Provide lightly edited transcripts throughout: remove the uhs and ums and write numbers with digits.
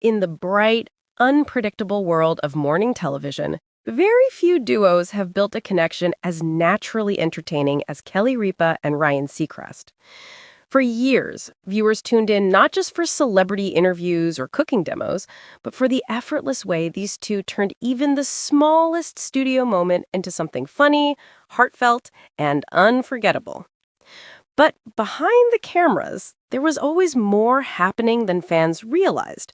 In the bright, unpredictable world of morning television, very few duos have built a connection as naturally entertaining as Kelly Ripa and Ryan Seacrest. For years, viewers tuned in not just for celebrity interviews or cooking demos, but for the effortless way these two turned even the smallest studio moment into something funny, heartfelt, and unforgettable. But behind the cameras, there was always more happening than fans realized,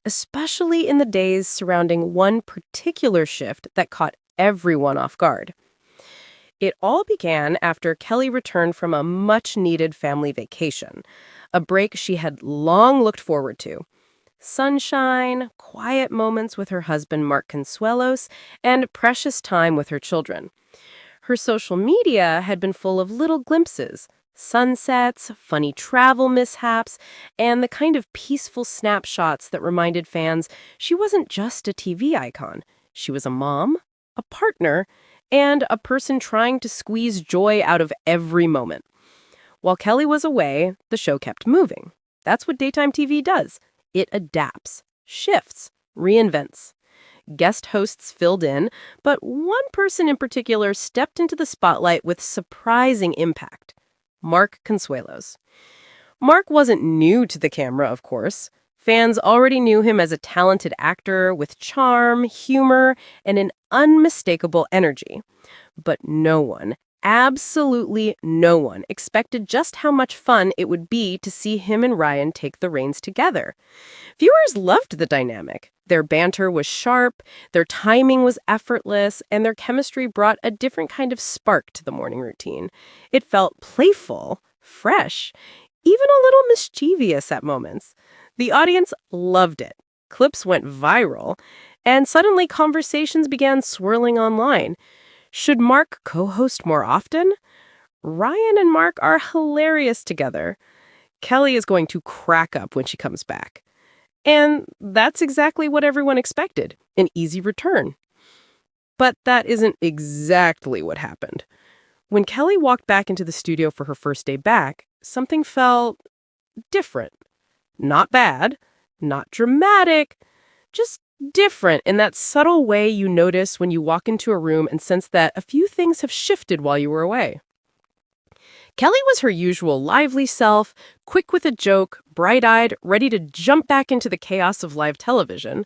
especially in the days surrounding one particular shift that caught everyone off guard. It all began after Kelly returned from a much-needed family vacation, a break she had long looked forward to. Sunshine, quiet moments with her husband Mark Consuelos, and precious time with her children. Her social media had been full of little glimpses, sunsets, funny travel mishaps, and the kind of peaceful snapshots that reminded fans she wasn't just a TV icon. She was a mom, a partner, and a person trying to squeeze joy out of every moment. While Kelly was away, the show kept moving. That's what daytime TV does. It adapts, shifts, reinvents. Guest hosts filled in, but one person in particular stepped into the spotlight with surprising impact: Mark Consuelos. Mark wasn't new to the camera, of course. Fans already knew him as a talented actor with charm, humor, and an unmistakable energy. But no one, absolutely no one, expected just how much fun it would be to see him and Ryan take the reins together. Viewers loved the dynamic. Their banter was sharp, their timing was effortless, and their chemistry brought a different kind of spark to the morning routine. It felt playful, fresh, even a little mischievous at moments. The audience loved it. Clips went viral, and suddenly conversations began swirling online. Should Mark co-host more often? Ryan and Mark are hilarious together. Kelly is going to crack up when she comes back. And that's exactly what everyone expected, an easy return. But that isn't exactly what happened. When Kelly walked back into the studio for her first day back, something felt different. Not bad, not dramatic, just different in that subtle way you notice when you walk into a room and sense that a few things have shifted while you were away. Kelly was her usual lively self, quick with a joke, bright-eyed, ready to jump back into the chaos of live television.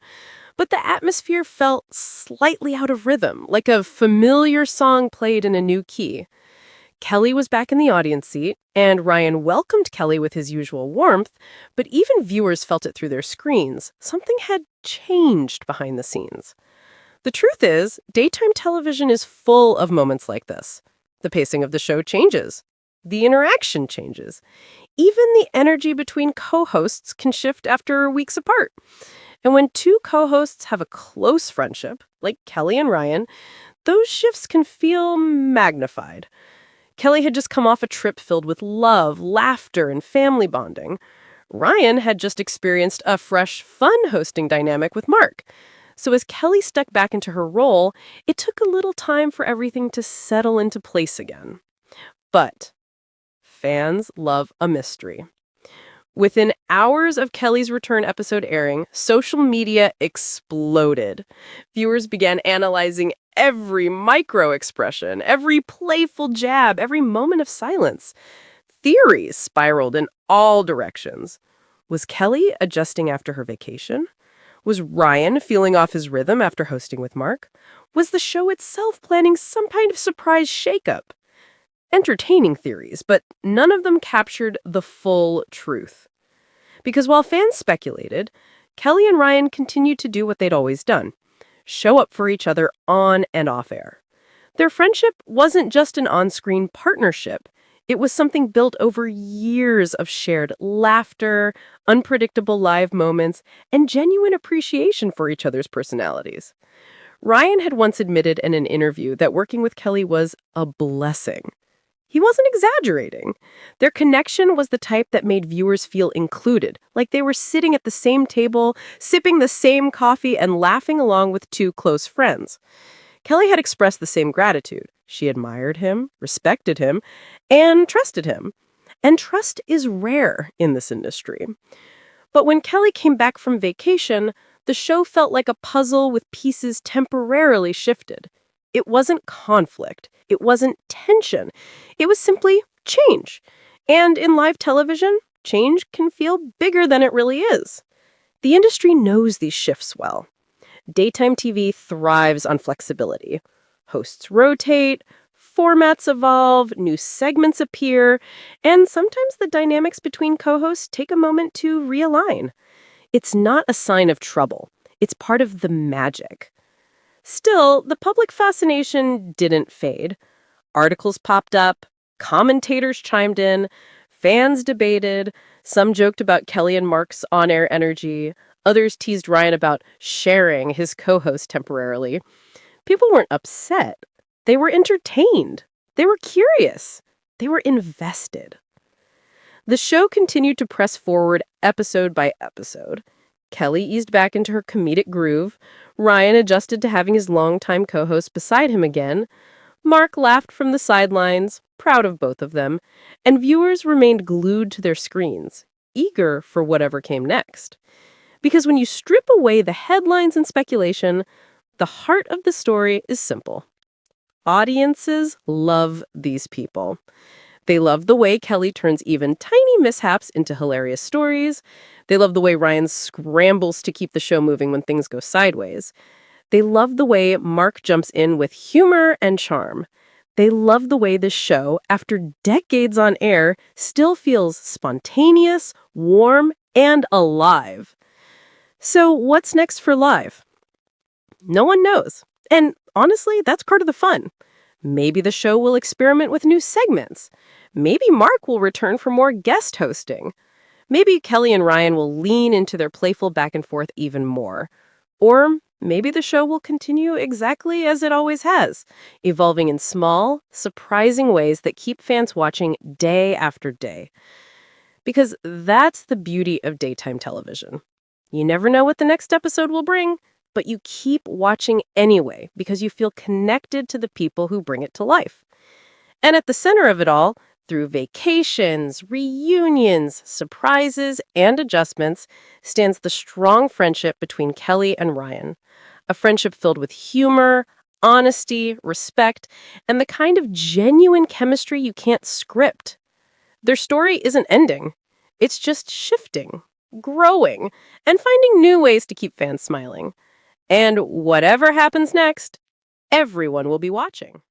But the atmosphere felt slightly out of rhythm, like a familiar song played in a new key. Kelly was back in the audience seat, and Ryan welcomed Kelly with his usual warmth, but even viewers felt it through their screens. Something had changed behind the scenes. The truth is, daytime television is full of moments like this. The pacing of the show changes. The interaction changes. Even the energy between co-hosts can shift after weeks apart. And when two co-hosts have a close friendship, like Kelly and Ryan, those shifts can feel magnified. Kelly had just come off a trip filled with love, laughter, and family bonding. Ryan had just experienced a fresh, fun hosting dynamic with Mark. So as Kelly stepped back into her role, it took a little time for everything to settle into place again. But fans love a mystery. Within hours of Kelly's return episode airing, social media exploded. Viewers began analyzing every micro-expression, every playful jab, every moment of silence. Theories spiraled in all directions. Was Kelly adjusting after her vacation? Was Ryan feeling off his rhythm after hosting with Mark? Was the show itself planning some kind of surprise shakeup? Entertaining theories, but none of them captured the full truth. Because while fans speculated, Kelly and Ryan continued to do what they'd always done: show up for each other on and off air. Their friendship wasn't just an on-screen partnership. It was something built over years of shared laughter, unpredictable live moments, and genuine appreciation for each other's personalities. Ryan had once admitted in an interview that working with Kelly was a blessing. He wasn't exaggerating. Their connection was the type that made viewers feel included, like they were sitting at the same table, sipping the same coffee, and laughing along with two close friends. Kelly had expressed the same gratitude. She admired him, respected him, and trusted him. And trust is rare in this industry. But when Kelly came back from vacation, the show felt like a puzzle with pieces temporarily shifted. It wasn't conflict. It wasn't tension. It was simply change. And in live television, change can feel bigger than it really is. The industry knows these shifts well. Daytime TV thrives on flexibility. Hosts rotate, formats evolve, new segments appear, and sometimes the dynamics between co-hosts take a moment to realign. It's not a sign of trouble. It's part of the magic. Still, the public fascination didn't fade. Articles popped up, commentators chimed in, fans debated, some joked about Kelly and Mark's on-air energy, others teased Ryan about sharing his co-host temporarily. People weren't upset. They were entertained. They were curious. They were invested. The show continued to press forward episode by episode. Kelly eased back into her comedic groove. Ryan adjusted to having his longtime co-host beside him again. Mark laughed from the sidelines, proud of both of them, and viewers remained glued to their screens, eager for whatever came next. Because when you strip away the headlines and speculation, the heart of the story is simple. Audiences love these people. They love the way Kelly turns even tiny mishaps into hilarious stories. They love the way Ryan scrambles to keep the show moving when things go sideways. They love the way Mark jumps in with humor and charm. They love the way this show, after decades on air, still feels spontaneous, warm, and alive. So what's next for live? No one knows. And honestly, that's part of the fun. Maybe the show will experiment with new segments. Maybe Mark will return for more guest hosting. Maybe Kelly and Ryan will lean into their playful back and forth even more. Or maybe the show will continue exactly as it always has, evolving in small, surprising ways that keep fans watching day after day. Because that's the beauty of daytime television. You never know what the next episode will bring, but you keep watching anyway because you feel connected to the people who bring it to life. And at the center of it all, through vacations, reunions, surprises, and adjustments, stands the strong friendship between Kelly and Ryan. A friendship filled with humor, honesty, respect, and the kind of genuine chemistry you can't script. Their story isn't ending. It's just shifting, growing, and finding new ways to keep fans smiling. And whatever happens next, everyone will be watching.